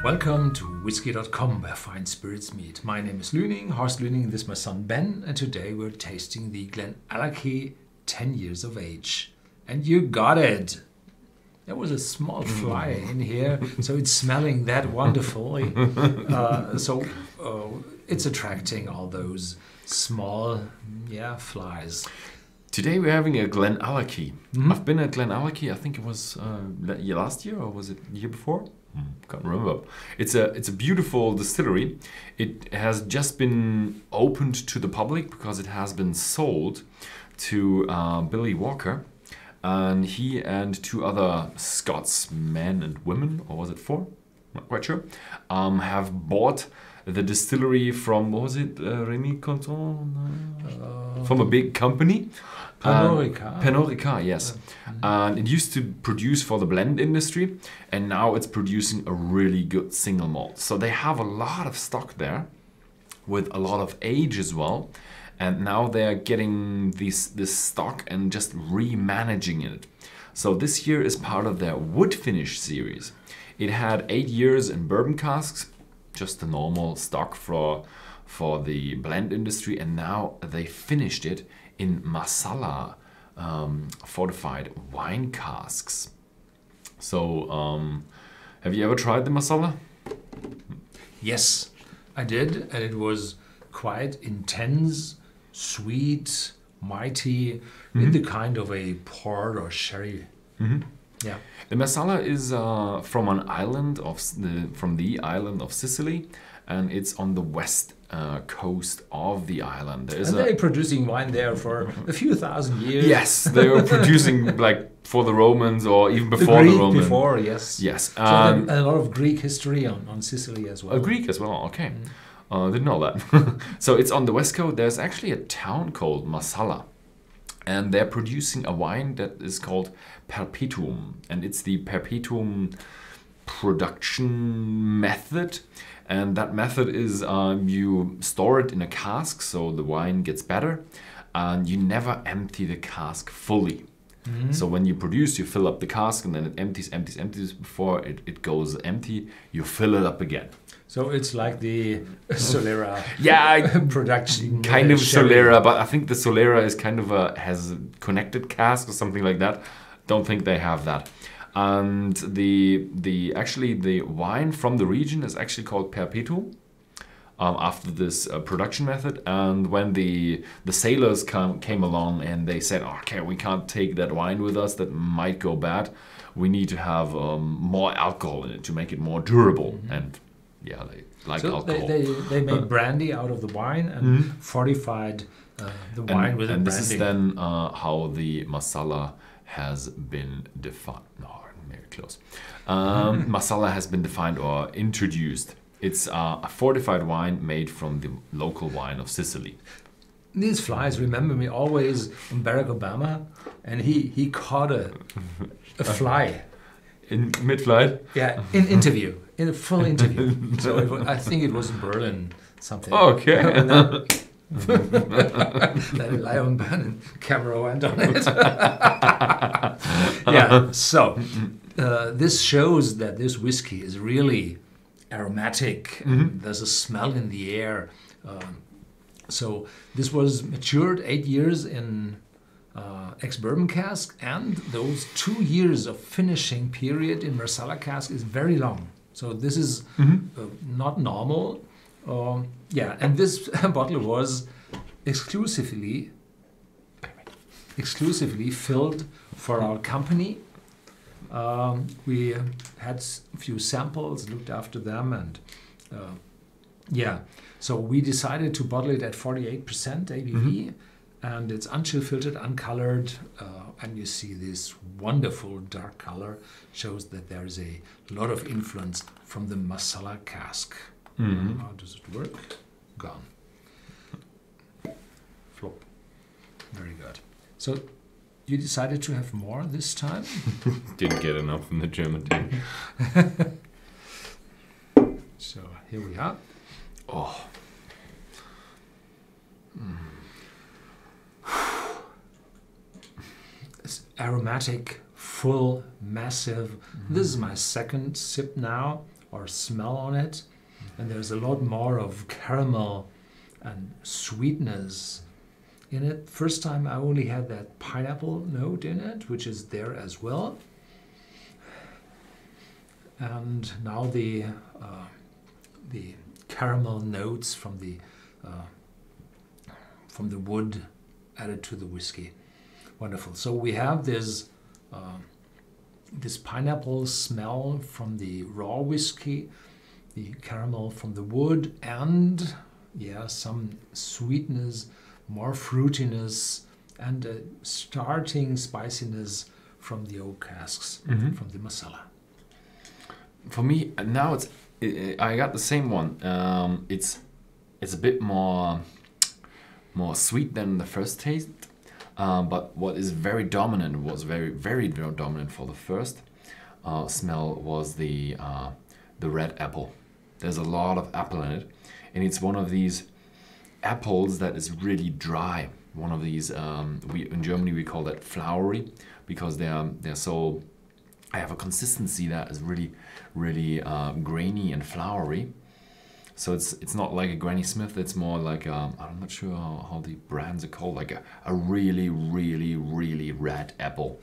Welcome to Whisky.com, where fine spirits meet. My name is Lyning, Horst Lyning, and this is my son Ben, and today we're tasting the Glenallachie 10 years of age. And you got it! There was a small fly in here, so it's smelling that wonderfully. It's attracting all those small, flies. Today we're having a Glenallachie. I've been at Glenallachie, I think it was last year, or was it the year before? Can't remember. It's a beautiful distillery. It has just been opened to the public because it has been sold to Billy Walker, and he and two other Scots men and women, or was it four? Not quite sure. Have bought the distillery from, what was it, Remy Conton? From a big company. Pernod Ricard, yes. And it used to produce for the blend industry, and now it's producing a really good single malt. So they have a lot of stock there with a lot of age as well. And now they're getting this stock and just remanaging it. So this year is part of their wood finish series. It had 8 years in bourbon casks, just the normal stock for the blend industry, and now they finished it in masala fortified wine casks. So have you ever tried the masala? Yes, I did, and it was quite intense, sweet, mighty, in the kind of a port or sherry. Yeah. The masala is from an island from the island of Sicily, and it's on the west coast of the island. They're producing wine there for a few thousand years. Yes, they were producing like for the Romans or even before the Romans. Before, yes. Yes. So a lot of Greek history on Sicily as well. Greek as well, okay. Didn't know that. So it's on the west coast. There's actually a town called Marsala, and they're producing a wine that is called Perpetuum, and it's the Perpetuum production method. And that method is you store it in a cask so the wine gets better, and you never empty the cask fully. So when you produce, you fill up the cask, and then it empties. Before it goes empty, you fill it up again. So it's like the Solera production. Kind of Solera, but I think the Solera is kind of has a connected cask or something like that. Don't think they have that. And the wine from the region is actually called Perpetuum after this production method. And when the sailors came along and they said, okay, we can't take that wine with us, that might go bad. We need to have more alcohol in it to make it more durable. And yeah, they like alcohol. They made brandy out of the wine and fortified the wine with the brandy. And this is then how the masala has been defined. No, maybe close. Masala has been defined or introduced. It's a fortified wine made from the local wine of Sicily. These flies remember me always on Barack Obama, and he caught a fly. In mid-flight? Yeah, in a full interview. So I think it was in Berlin, something. Okay. Let it lie on burn and camera went on it. Yeah, so this shows that this whiskey is really aromatic. There's a smell in the air. So this was matured 8 years in ex-bourbon cask, and those 2 years of finishing period in Marsala cask is very long. So this is not normal. And this bottle was exclusively filled for our company. We had a few samples, looked after them, and so we decided to bottle it at 48% ABV, and it's unchill filtered, uncolored, and you see this wonderful dark color shows that there is a lot of influence from the masala cask. How does it work? Gone. Flop. Very good. So you decided to have more this time? Didn't get enough from the German team. So here we are. Oh. It's aromatic, full, massive. This is my second sip now or smell on it. And there's a lot more of caramel and sweetness in it. First time I only had that pineapple note in it, which is there as well. And now the caramel notes from the wood added to the whiskey. Wonderful. So we have this pineapple smell from the raw whiskey, the caramel from the wood, and some sweetness, more fruitiness, and a starting spiciness from the oak casks, from the Marsala. For me now I got the same one. It's a bit more sweet than the first taste, but what is very dominant, was very dominant for the first smell, was the red apple. There's a lot of apple in it, and it's one of these apples that is really dry. One of these in Germany we call that flowery, because they're so. I have a consistency that is really grainy and flowery. So it's not like a Granny Smith. It's more like I'm not sure how the brands are called. Like a really red apple.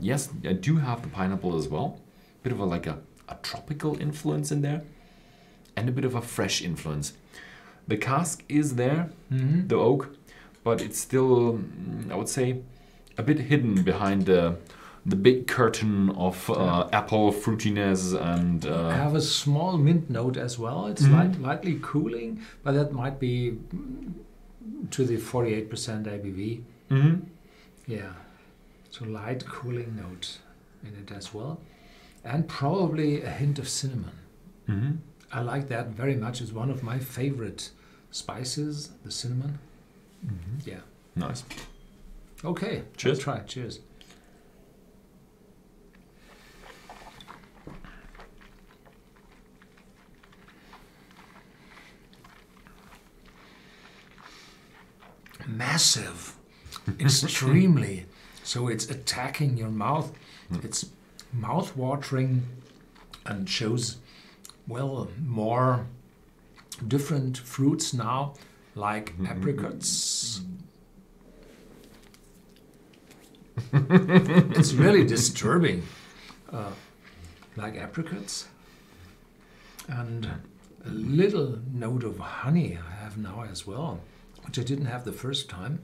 Yes, I do have the pineapple as well. Bit of a tropical influence in there, and a bit of a fresh influence. The cask is there, the oak, but it's still, I would say, a bit hidden behind the big curtain of apple fruitiness, and I have a small mint note as well. It's lightly cooling, but that might be to the 48% ABV. Yeah, so light cooling note in it as well, and probably a hint of cinnamon. I like that very much. It's one of my favorite spices, the cinnamon. Yeah, nice. Okay, cheers. Let's try. Cheers. Massive, extremely. So it's attacking your mouth. It's mouth-watering and shows, well, more different fruits now, like apricots. It's really disturbing, like apricots, and a little note of honey I have now as well, which I didn't have the first time.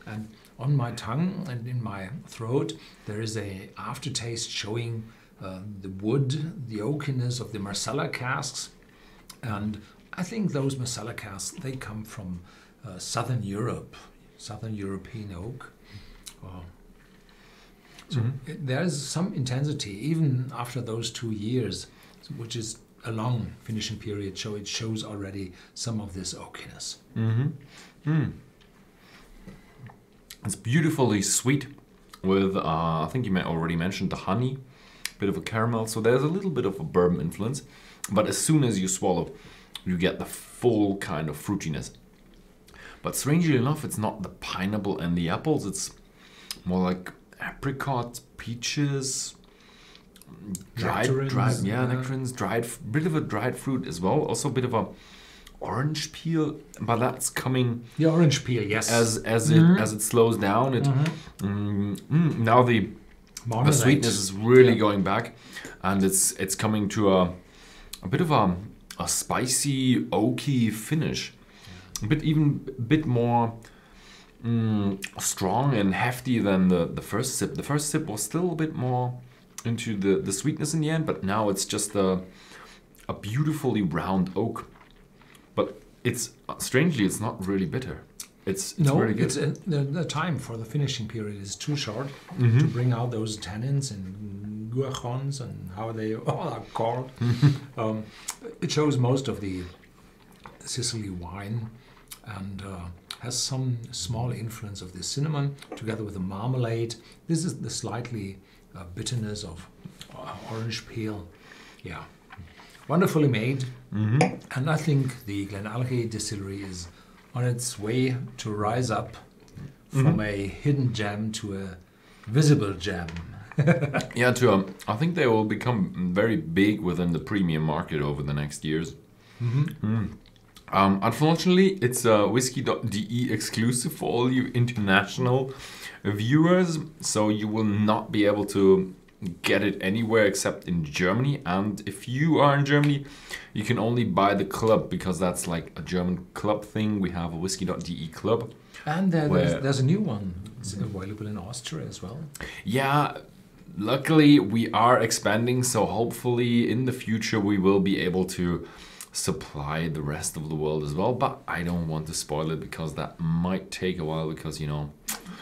And on my tongue and in my throat, there is a aftertaste showing the wood, the oakiness of the Marsala casks. And I think those Marsala casks, they come from Southern Europe, Southern European oak. So there's some intensity, even after those 2 years, which is a long finishing period, so it shows already some of this oakiness. It's beautifully sweet with, I think you already mentioned the honey, bit of a caramel, so there's a little bit of a bourbon influence, but as soon as you swallow, you get the full kind of fruitiness. But strangely enough, it's not the pineapple and the apples, it's more like apricots, peaches, nectarines, dried, bit of a dried fruit as well. Also a bit of a orange peel, but that's coming. The orange peel, yes. As it slows down, it now the sweetness is really going back, and it's coming to a bit of a spicy, oaky finish. A bit more strong and hefty than the first sip. The first sip was still a bit more into the sweetness in the end, but now it's just a beautifully round oak. But it's strangely, it's not really bitter. It's really good. The time for the finishing period is too short to bring out those tannins and guajons and how they all are called. It shows most of the Sicily wine, and has some small influence of the cinnamon together with the marmalade. This is the slightly bitterness of orange peel. Yeah, wonderfully made. And I think the Glenallachie distillery is on its way to rise up from a hidden gem to a visible gem. Yeah, I think they will become very big within the premium market over the next years. Unfortunately, it's a Whisky.de exclusive for all you international viewers, so you will not be able to get it anywhere except in Germany. And if you are in Germany, you can only buy the club, because that's like a German club thing. We have a Whisky.de club. And there's a new one. It's available in Austria as well. Yeah, luckily we are expanding, so hopefully in the future we will be able to supply the rest of the world as well. But I don't want to spoil it, because that might take a while, because, you know,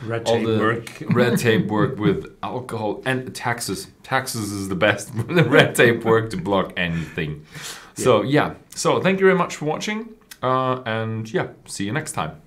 Red all tape the work. red tape work with alcohol and taxes. Taxes is the best the red tape work to block anything. So yeah, so thank you very much for watching, and yeah, see you next time.